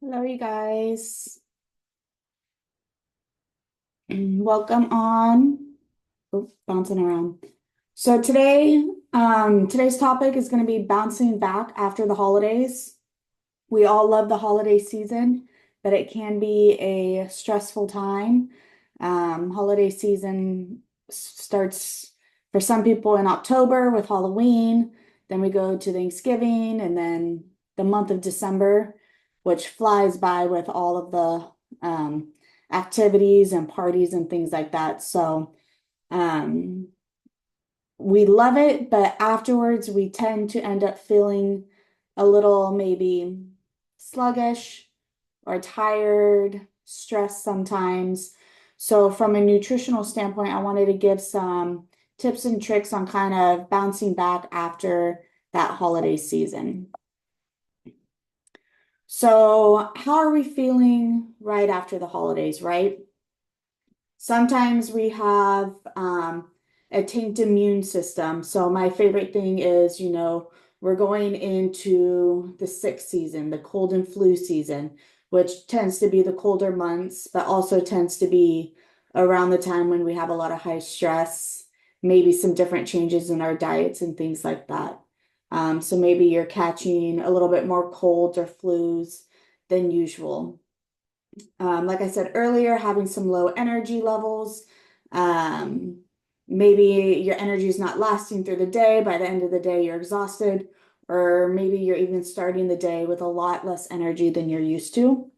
Hello, you guys. Welcome on. Oh, bouncing around. So today's topic is going to be bouncing back after the holidays. We all love the holiday season, but it can be a stressful time. Holiday season starts for some people in October with Halloween. Then we go to Thanksgiving and then the month of December, which flies by with all of the activities and parties and things like that. So um, we love it, but afterwards we tend to end up feeling a little maybe sluggish or tired, stressed sometimes. So, from a nutritional standpoint, I wanted to give some tips and tricks on kind of bouncing back after that holiday season. So, how are we feeling right after the holidays, right? Sometimes we have a tanked immune system. So my favorite thing is, we're going into the sick season, the cold and flu season, which tends to be the colder months, but also tends to be around the time when we have a lot of high stress, maybe some different changes in our diets and things like that. So maybe you're catching a little bit more colds or flus than usual. Like I said earlier, having some low energy levels. Um, Maybe your energy is not lasting through the day. By the end of the day, you're exhausted, or maybe you're even starting the day with a lot less energy than you're used to.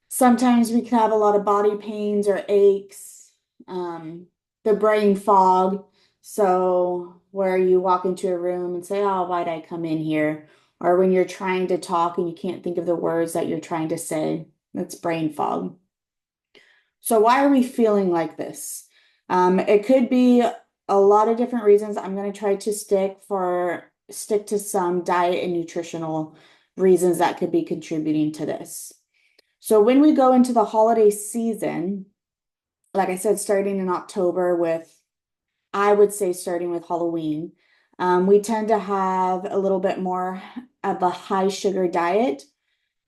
Sometimes we can have a lot of body pains or aches, the brain fog. So, where you walk into a room and say, "Oh, why'd I come in here?" Or when you're trying to talk and you can't think of the words that you're trying to say. That's brain fog. So why are we feeling like this? It could be a lot of different reasons. I'm going to try to stick to some diet and nutritional reasons that could be contributing to this. So when we go into the holiday season, like I said, starting in October I would say starting with Halloween, we tend to have a little bit more of a high sugar diet.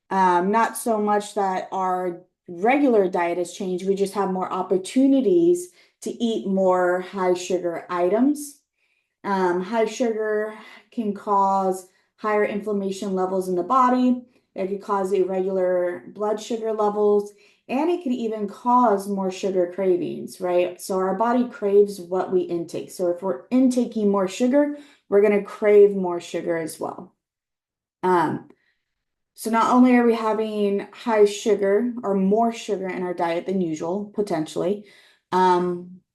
Not so much that our regular diet has changed, we just have more opportunities to eat more high sugar items. High sugar can cause higher inflammation levels in the body. It could cause irregular blood sugar levels, and it could even cause more sugar cravings, right? So our body craves what we intake. So if we're intaking more sugar, we're going to crave more sugar as well. Um, so not only are we having high sugar or more sugar in our diet than usual, potentially,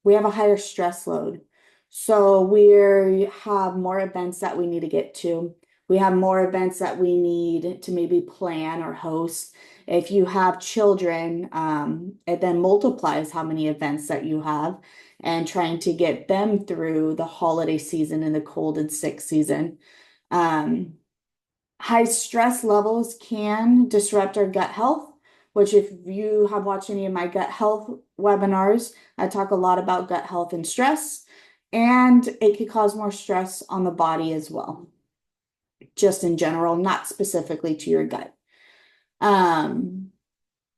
we have a higher stress load. So we have more events that we need to get to. We have more events that we need to maybe plan or host. If you have children, it then multiplies how many events that you have and trying to get them through the holiday season and the cold and sick season. Um, High stress levels can disrupt our gut health, which if you have watched any of my gut health webinars, I talk a lot about gut health and stress, and it could cause more stress on the body as well, just in general, not specifically to your gut. Um,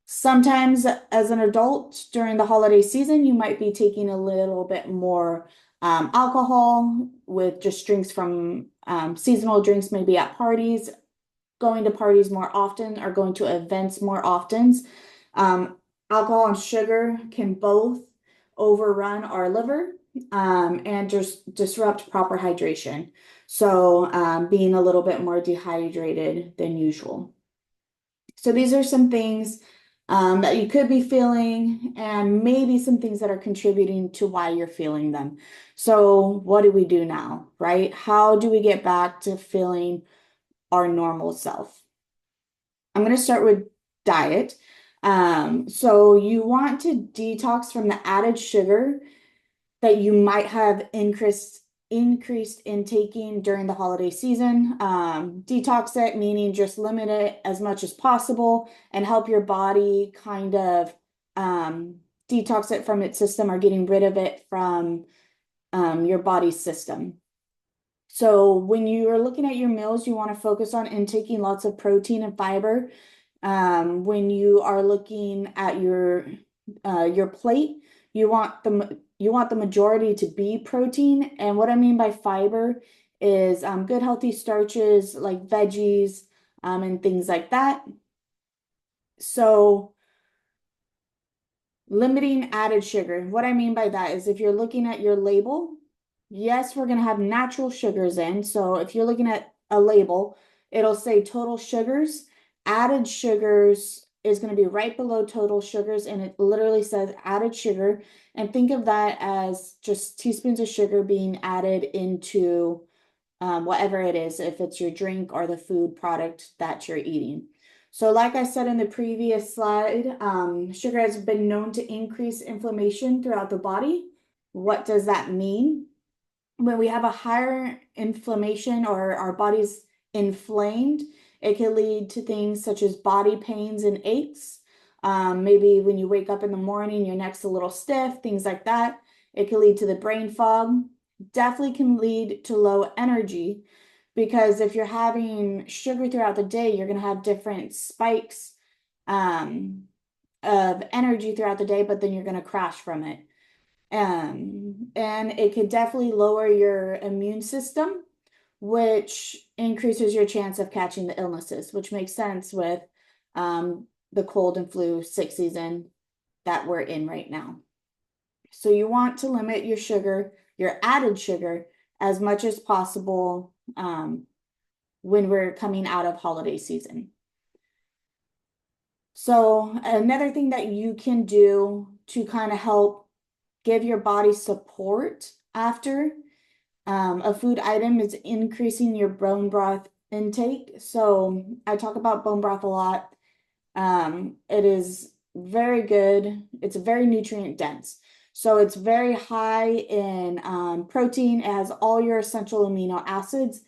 Sometimes as an adult during the holiday season, you might be taking a little bit more alcohol with just drinks from seasonal drinks, maybe at parties, going to parties more often or going to events more often. Um, Alcohol and sugar can both overrun our liver and just disrupt proper hydration. So being a little bit more dehydrated than usual. So these are some things that you could be feeling and maybe some things that are contributing to why you're feeling them. So what do we do now, right? How do we get back to feeling our normal self? I'm going to start with diet. So you want to detox from the added sugar that you might have increased intaking during the holiday season. Detox it, meaning just limit it as much as possible and help your body kind of um, detox it from its system or getting rid of it from your body's system. So when you are looking at your meals, you want to focus on intaking lots of protein and fiber. When you are looking at your plate, you want the majority to be protein. And what I mean by fiber is good healthy starches like veggies and things like that. So limiting added sugar. What I mean by that is if you're looking at your label, yes, we're going to have natural sugars in. So if you're looking at a label, it'll say total sugars. Added sugars is going to be right below total sugars, and it literally says added sugar. And think of that as just teaspoons of sugar being added into whatever it is, if it's your drink or the food product that you're eating. So like I said in the previous slide, sugar has been known to increase inflammation throughout the body. What does that mean? When we have a higher inflammation or our body's inflamed, it can lead to things such as body pains and aches. Maybe when you wake up in the morning, your neck's a little stiff, things like that. It can lead to the brain fog. Definitely can lead to low energy because if you're having sugar throughout the day, you're going to have different spikes um, of energy throughout the day, but then you're going to crash from it. And it could definitely lower your immune system, which increases your chance of catching the illnesses, which makes sense with the cold and flu sick season that we're in right now. So you want to limit your sugar, your added sugar, as much as possible when we're coming out of holiday season. So another thing that you can do to kind of help give your body support after a food item is increasing your bone broth intake. So I talk about bone broth a lot. It is very good. It's very nutrient dense. So it's very high in protein. It has all your essential amino acids.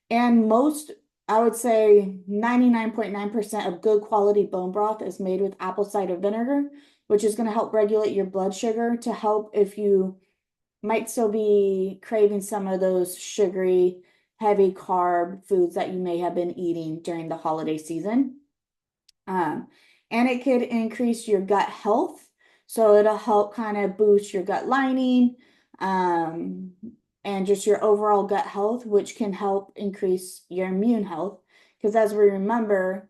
And most, I would say 99.9% of good quality bone broth is made with apple cider vinegar, which is going to help regulate your blood sugar to help if you might still be craving some of those sugary, heavy carb foods that you may have been eating during the holiday season. Um, and it could increase your gut health. So it'll help kind of boost your gut lining, um, and just your overall gut health, which can help increase your immune health. Because as we remember,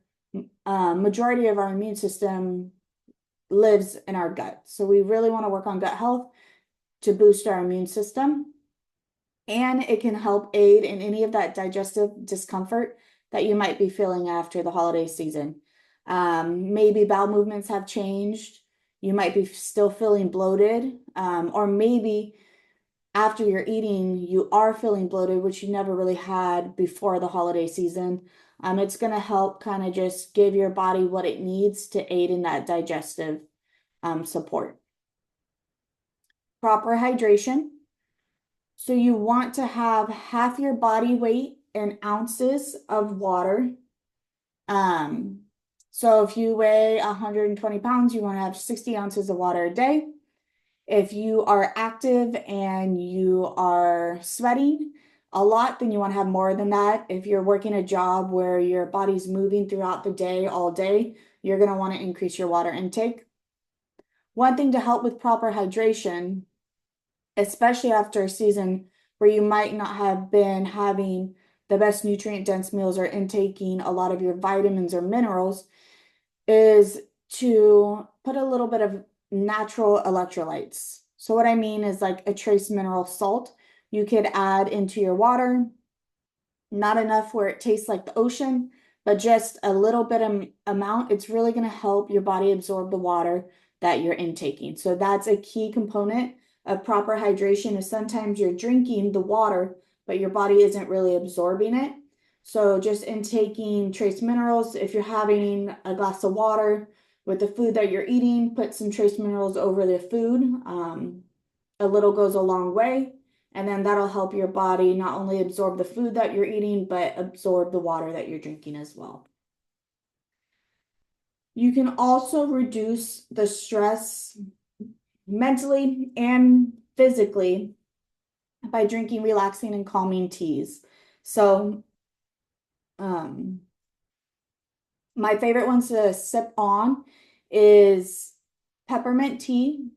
majority of our immune system lives in our gut. So we really want to work on gut health to boost our immune system. And it can help aid in any of that digestive discomfort that you might be feeling after the holiday season. Maybe bowel movements have changed. You might be still feeling bloated, or maybe after you're eating, you are feeling bloated, which you never really had before the holiday season. It's going to help kind of just give your body what it needs to aid in that digestive support. Proper hydration. So you want to have half your body weight in ounces of water. Um, so if you weigh 120 pounds, you want to have 60 ounces of water a day. If you are active and you are sweating a lot, then you want to have more than that. If you're working a job where your body's moving throughout the day, all day, you're going to want to increase your water intake. One thing to help with proper hydration, especially after a season where you might not have been having the best nutrient dense meals or intaking a lot of your vitamins or minerals, is to put a little bit of natural electrolytes. So what I mean is like a trace mineral salt you could add into your water, not enough where it tastes like the ocean, but just a little bit of amount. It's really going to help your body absorb the water that you're intaking. So that's a key component of proper hydration is sometimes you're drinking the water, but your body isn't really absorbing it. So just intaking trace minerals, if you're having a glass of water with the food that you're eating, put some trace minerals over the food. A little goes a long way. And then that'll help your body not only absorb the food that you're eating, but absorb the water that you're drinking as well. You can also reduce the stress mentally and physically by drinking relaxing and calming teas. So, My favorite ones to sip on is peppermint tea.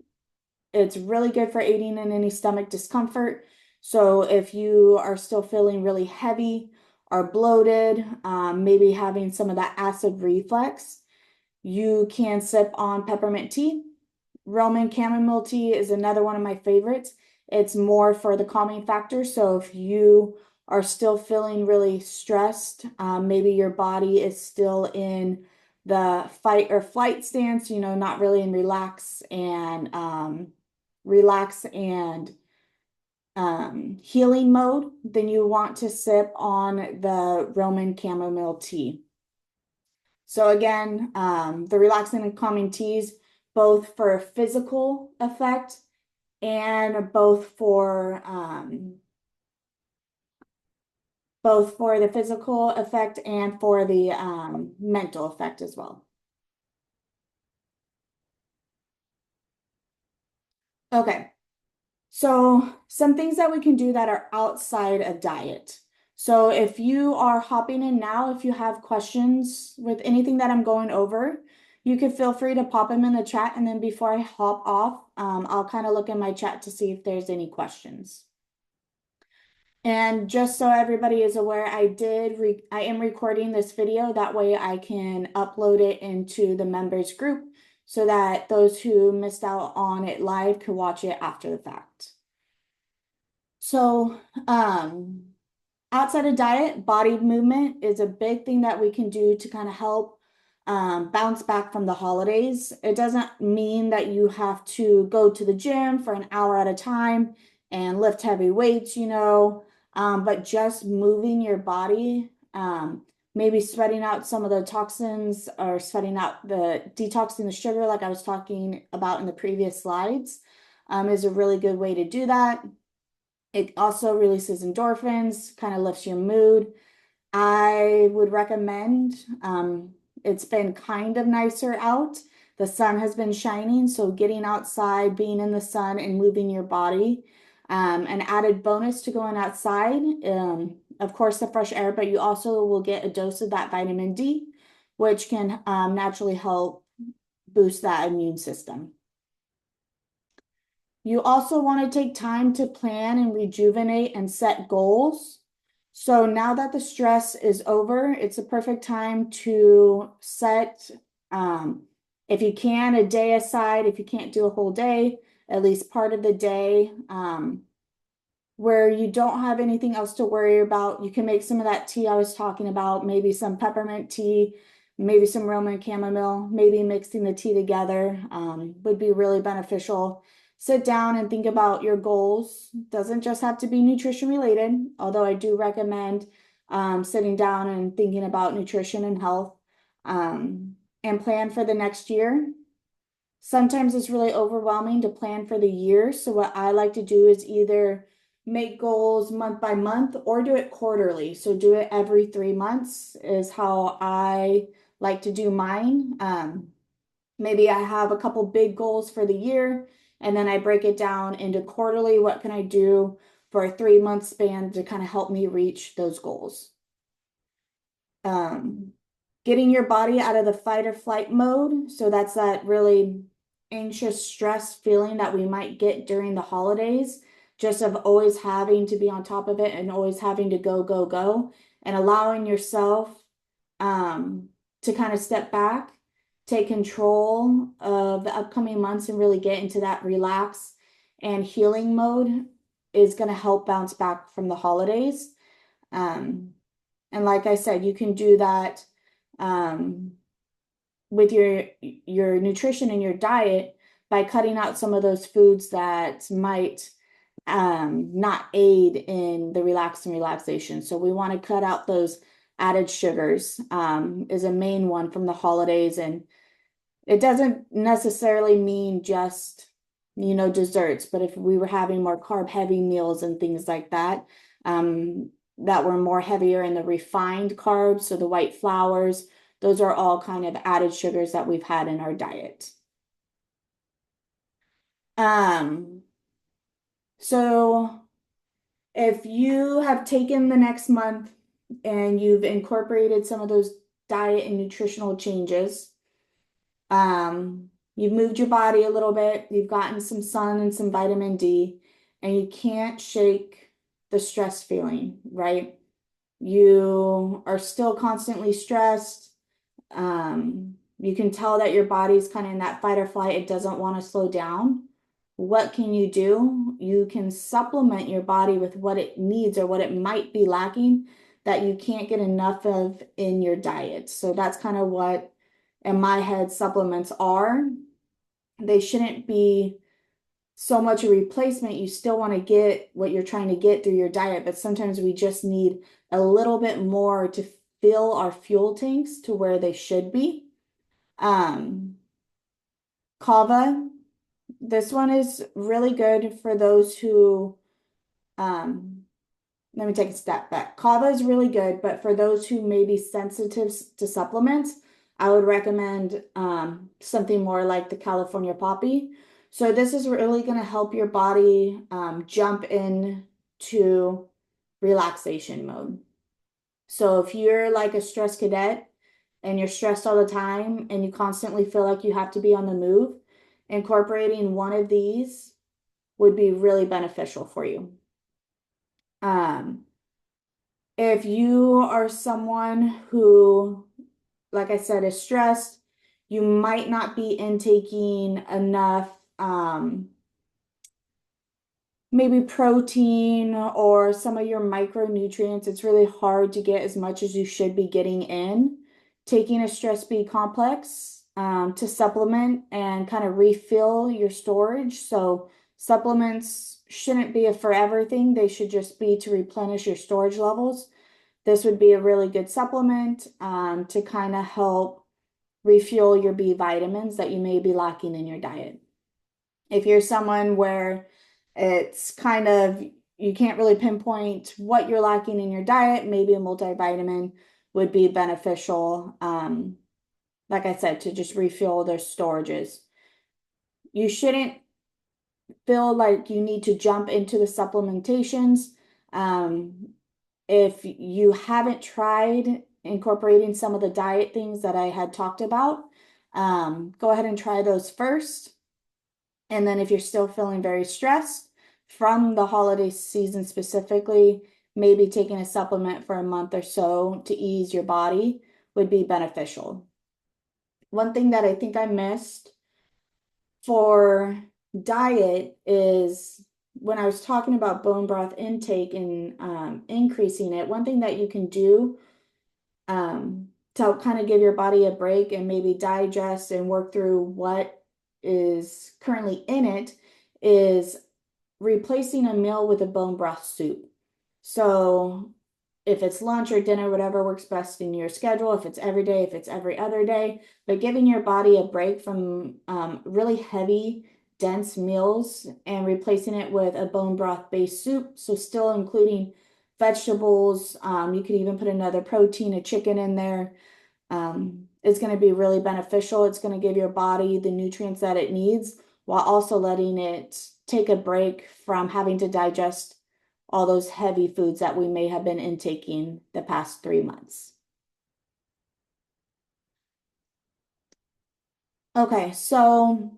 It's really good for aiding in any stomach discomfort. So if you are still feeling really heavy or bloated, maybe having some of that acid reflux, you can sip on peppermint tea. Roman chamomile tea is another one of my favorites. It's more for the calming factor. So if you are still feeling really stressed, maybe your body is still in the fight or flight stance, not really in relax and healing mode, then you want to sip on the Roman chamomile tea. So again, the relaxing and calming teas, both for physical effect and both for the physical effect and for the mental effect as well. Okay, so some things that we can do that are outside of diet. So if you are hopping in now, if you have questions with anything that I'm going over, you can feel free to pop them in the chat. And then before I hop off, I'll kind of look in my chat to see if there's any questions. And just so everybody is aware, I am recording this video. That way I can upload it into the members group so that those who missed out on it live can watch it after the fact. So, outside of diet, body movement is a big thing that we can do to kind of help bounce back from the holidays. It doesn't mean that you have to go to the gym for an hour at a time and lift heavy weights, but just moving your body, maybe sweating out some of the toxins or detoxing the sugar, like I was talking about in the previous slides, is a really good way to do that. It also releases endorphins, kind of lifts your mood. I would recommend, it's been kind of nicer out. The sun has been shining, so getting outside, being in the sun and moving your body. An added bonus to going outside, of course, the fresh air, but you also will get a dose of that vitamin D, which can naturally help boost that immune system. You also want to take time to plan and rejuvenate and set goals. So now that the stress is over, it's a perfect time to set, if you can, a day aside. If you can't do a whole day, at least part of the day, where you don't have anything else to worry about. You can make some of that tea I was talking about, maybe some peppermint tea, maybe some Roman chamomile, maybe mixing the tea together would be really beneficial. Sit down and think about your goals. Doesn't just have to be nutrition related, although I do recommend sitting down and thinking about nutrition and health, and plan for the next year. Sometimes it's really overwhelming to plan for the year. So what I like to do is either make goals month by month or do it quarterly. So do it every 3 months is how I like to do mine. Maybe I have a couple big goals for the year and then I break it down into quarterly. What can I do for a 3 month span to kind of help me reach those goals? Getting your body out of the fight or flight mode. So that's that really anxious, stress feeling that we might get during the holidays, just of always having to be on top of it and always having to go, go, go, and allowing yourself to kind of step back, take control of the upcoming months and really get into that relax and healing mode is going to help bounce back from the holidays. And like I said, you can do that with your nutrition and your diet by cutting out some of those foods that might not aid in the relaxation. So we want to cut out those added sugars, is a main one from the holidays. And it doesn't necessarily mean just, desserts, but if we were having more carb heavy meals and things like that, that were more heavier in the refined carbs, so the white flours, those are all kind of added sugars that we've had in our diet. So if you have taken the next month and you've incorporated some of those diet and nutritional changes. You've moved your body a little bit, you've gotten some sun and some vitamin D, and you can't shake the stress feeling, right? You are still constantly stressed. You can tell that your body's kind of in that fight or flight. It doesn't want to slow down. What can you do? You can supplement your body with what it needs or what it might be lacking that you can't get enough of in your diet. So that's kind of what, in my head, supplements are. They shouldn't be so much a replacement. You still want to get what you're trying to get through your diet, but sometimes we just need a little bit more to fill our fuel tanks to where they should be. Kava, this one is really good for those who, let me take a step back. Kava is really good, but for those who may be sensitive to supplements, I would recommend something more like the California Poppy. So this is really going to help your body jump into relaxation mode. So if you're like a stress cadet and you're stressed all the time and you constantly feel like you have to be on the move, incorporating one of these would be really beneficial for you. If you are someone who, like I said, is stressed, you might not be intaking enough maybe protein or some of your micronutrients. It's really hard to get as much as you should be getting in. Taking a Stress B complex to supplement and kind of refill your storage. So supplements shouldn't be a forever thing. They should just be to replenish your storage levels. This would be a really good supplement to kind of help refuel your B vitamins that you may be lacking in your diet. If you're someone where it's kind of, you can't really pinpoint what you're lacking in your diet, maybe a multivitamin would be beneficial. Like I said, to just refuel their storages. You shouldn't feel like you need to jump into the supplementations. If you haven't tried incorporating some of the diet things that I had talked about, go ahead and try those first. And then if you're still feeling very stressed from the holiday season specifically, maybe taking a supplement for a month or so to ease your body would be beneficial. One thing that I think I missed for diet is when I was talking about bone broth intake and increasing it, one thing that you can do to help kind of give your body a break and maybe digest and work through what is currently in it is replacing a meal with a bone broth soup. So if it's lunch or dinner, whatever works best in your schedule, if it's every day, if it's every other day, but giving your body a break from really heavy, dense meals and replacing it with a bone broth based soup. So still including vegetables. You could even put another protein, a chicken in there. It's going to be really beneficial. It's going to give your body the nutrients that it needs while also letting it take a break from having to digest all those heavy foods that we may have been intaking the past 3 months. Okay, so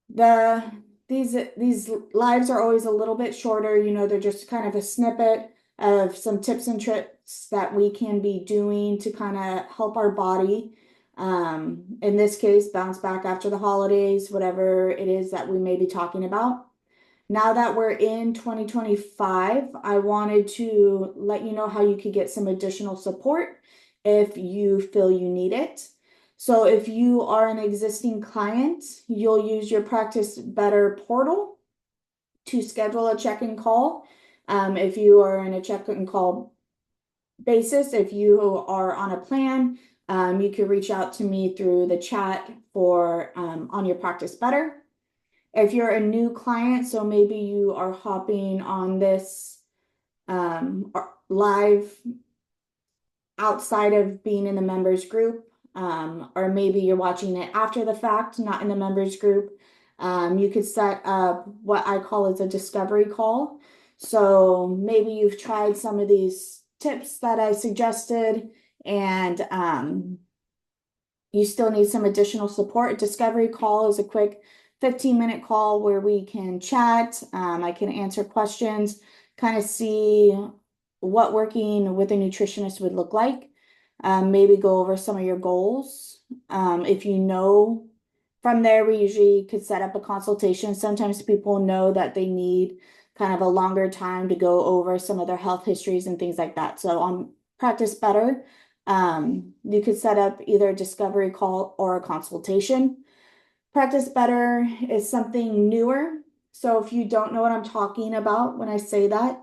these lives are always a little bit shorter, they're just kind of a snippet of some tips and tricks that we can be doing to kind of help our body. In this case, bounce back after the holidays, whatever it is that we may be talking about. Now that we're in 2025, I wanted to let you know how you could get some additional support if you feel you need it. So if you are an existing client, you'll use your Practice Better portal to schedule a check-in call. If you are in a check-in call basis, if you are on a plan, you can reach out to me through the chat for on your Practice Better. If you're a new client, so maybe you are hopping on this live outside of being in the members group, or maybe you're watching it after the fact, not in the members group, you could set up what I call as a discovery call. So maybe you've tried some of these tips that I suggested and you still need some additional support. Discovery call is a quick 15-minute call where we can chat. I can answer questions, kind of see what working with a nutritionist would look like. Maybe go over some of your goals. If you know from there, we usually could set up a consultation. Sometimes people know that they need kind of a longer time to go over some of their health histories and things like that. So on Practice Better, you could set up either a discovery call or a consultation. Practice Better is something newer. So if you don't know what I'm talking about when I say that,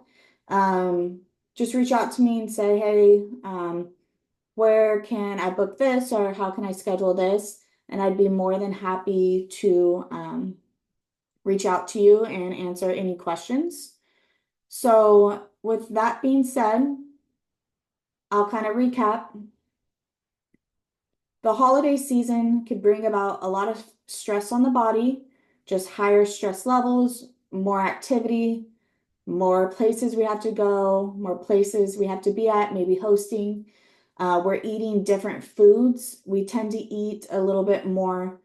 just reach out to me and say, hey, where can I book this or how can I schedule this? And I'd be more than happy to reach out to you and answer any questions. So with that being said, I'll kind of recap. The holiday season could bring about a lot of stress on the body, just higher stress levels, more activity, more places we have to go, more places we have to be at, maybe hosting. We're eating different foods. We tend to eat a little bit more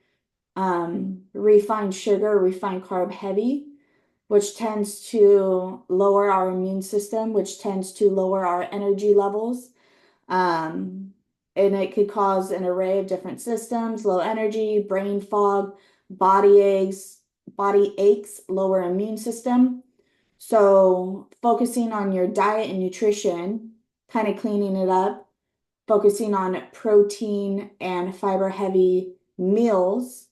refined sugar, refined carb heavy, which tends to lower our immune system, which tends to lower our energy levels. Um, and it could cause an array of different systems, low energy, brain fog, body aches, lower immune system. So focusing on your diet and nutrition, kind of cleaning it up, focusing on protein and fiber heavy meals,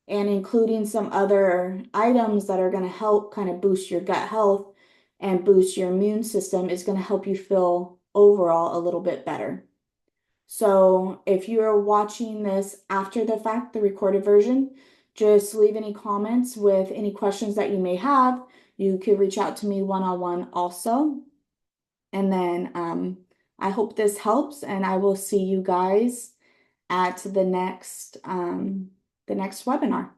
and including some other items that are going to help kind of boost your gut health and boost your immune system is going to help you feel overall a little bit better. So if you're watching this after the fact, the recorded version, just leave any comments with any questions that you may have. You could reach out to me one-on-one also. And then I hope this helps, and I will see you guys at the next webinar.